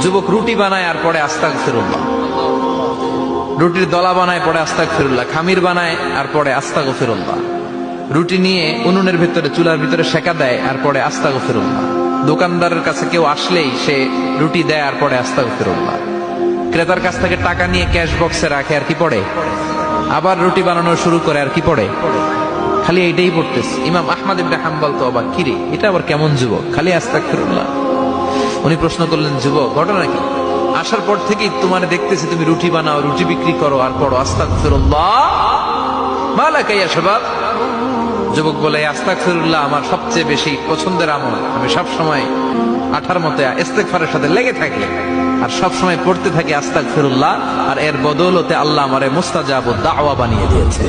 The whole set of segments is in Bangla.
যুবক রুটি বানায় আর পরে আস্তাগফিরুল্লাহ, রুটির দলা বানায় পরে আস্তাগফিরুল্লাহ, খামির বানায় আর পরে আস্তাগফিরুল্লাহ, রুটি নিয়ে উনুনের ভিতরে চুলার ভিতরে সেকা দেয় আর পরে আস্তাগফিরুল্লাহ, দোকানদারের কাছে কেউ আসলেই সে রুটি দেয় আর পরে আস্তাগফিরুল্লাহ, ক্রেতার কাছ থেকে টাকা নিয়ে ক্যাশ বক্সে রাখে আর কি পড়ে, আবার রুটি বানানো শুরু করে আর কি পড়ে, খালি এইটাই পড়তেছে। ইমাম আহমদ ইবনে হাম্বল তো অবাক, কিরে এটা আবার কেমন যুবক, খালি আস্তাগফিরুল্লাহ। উনি প্রশ্ন করলেন, যুবক ঘটনা কি? আসার পর থেকেই তোমার দেখতেছি তুমি রুটি বানাও, রুটি বিক্রি করো আর পড়ো আস্তাগফিরুল্লাহ, মালাকা ইয়া শাবাব। যুবক বলে, আস্তাগফিরুল্লাহ আমার সবচেয়ে বেশি পছন্দের আমল, আমি সব সময় আঠার মতো ইস্তেগফারের সাথে লেগে থাকি আর সব সময় পড়তে থাকি আস্তাগফিরুল্লাহ, আর এর বদৌলতে আল্লাহ আমারে মুস্তাজাবুদ দাওয়া বানিয়ে দিয়েছে।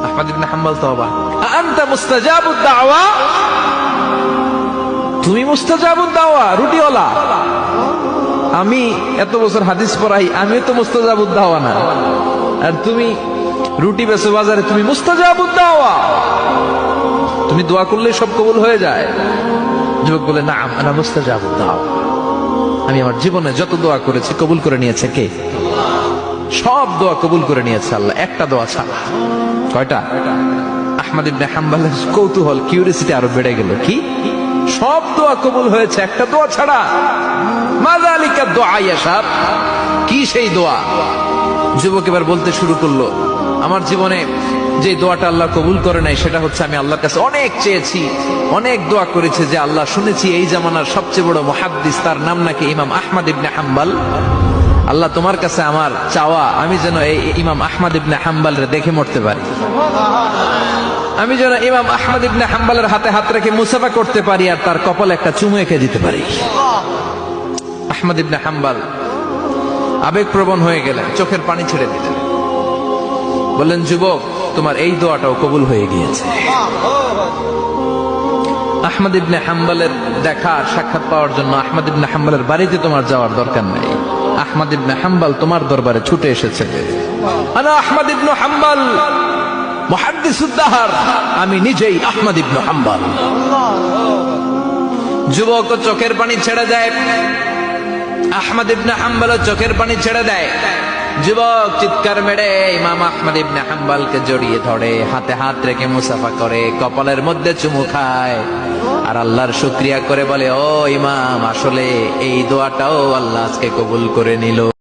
আহমদ ইবনে হাম্বল তো অবাক, আনতা মুস্তাজাবুদ দাওয়া, তুমি মুস্তাজাবুদ দাওয়া রুটিওয়ালা? আমি এত বছর হাদিস পড়াই, আমি তো মুস্তাজাবুদ দাওয়া না, আর তুমি রুটি বেচো বাজারে, তুমি মুস্তাজাবুদ দাওয়া, তুমি দোয়া করলে সব কবুল হয়ে যায়? যুবক বলে, না আনা মুস্তাজাবুদ দাওয়া, আমি আমার জীবনে যত দোয়া করেছি কবুল করে নিয়েছে কে? সব দোয়া কবুল করে নিয়েছে আল্লাহ, একটা দোয়া ছাড়া। কয়টা? আহমদ ইবনে হাম্বলের কৌতূহল, কিউরিসিটি আরো বেড়ে গেল, কি সব দোয়া কবুল হয়েছে একটা দোয়া ছাড়া? মাযালিকা দোয়া ইয়া শাব, কি সেই দোয়া? যুবক এবার বলতে শুরু করলো, আমার জীবনে যে দোয়াটা আল্লাহ কবুল করে নাই সেটা হচ্ছে, আমি আল্লাহর কাছে অনেক চেয়েছি, অনেক দোয়া করেছে যে আল্লাহ, শুনেছি এই জামানার সবচেয়ে বড় মুহাদ্দিস, তার নাম নাকি ইমাম আহমদ ইবনে হাম্বল, আল্লাহ তোমার কাছে আমার চাওয়া, আমি যেন এই ইমাম আহমদ ইবনে হাম্বলের দেখে মরতে পারি, আমি যেন ইমাম আহমদ ইবনে হাম্বলের হাতে হাত রেখে মুসাফা করতে পারি আর তার কপালে একটা চুমু এঁকে দিতে পারি। আহমদ ইবনে হাম্বল আবেগপ্রবণ হয়ে গেলেন, চোখের পানি ছেড়ে দিলেন, বললেন, যুবক তোমার এই দোয়াটাও কবুল হয়ে গিয়েছে। আহমদ ইবনে হাম্বলের দেখা আর সাক্ষাৎ পাওয়ার জন্য আহমদ ইবনে হাম্বলের বাড়িতে তোমার যাওয়ার দরকার নেই, আহমদ ইবনে হাম্বল তোমার দরবারে ছুটে এসেছে। আনা আহমদ ইবনে হাম্বল মুহাদ্দিসুদ দাহর, আমি নিজেই আহমদ ইবনে হাম্বল। যুবক চোখের পানি ছেড়ে দেয়, আহমদ ইবনে হাম্বল চোখের পানি ছেড়ে দেয়। যুবক চিৎকার মেরে ইমাম আহমদ ইবনে হাম্বলকে জড়িয়ে ধরে, হাতে হাত রেখে মুসাফা করে, কপালের মধ্যে চুমু খায় আর আল্লাহর শুকরিয়া করে বলে, ও ইমাম, আসলে এই দোয়াটাও আল্লাহ আজকে কবুল করে নিল।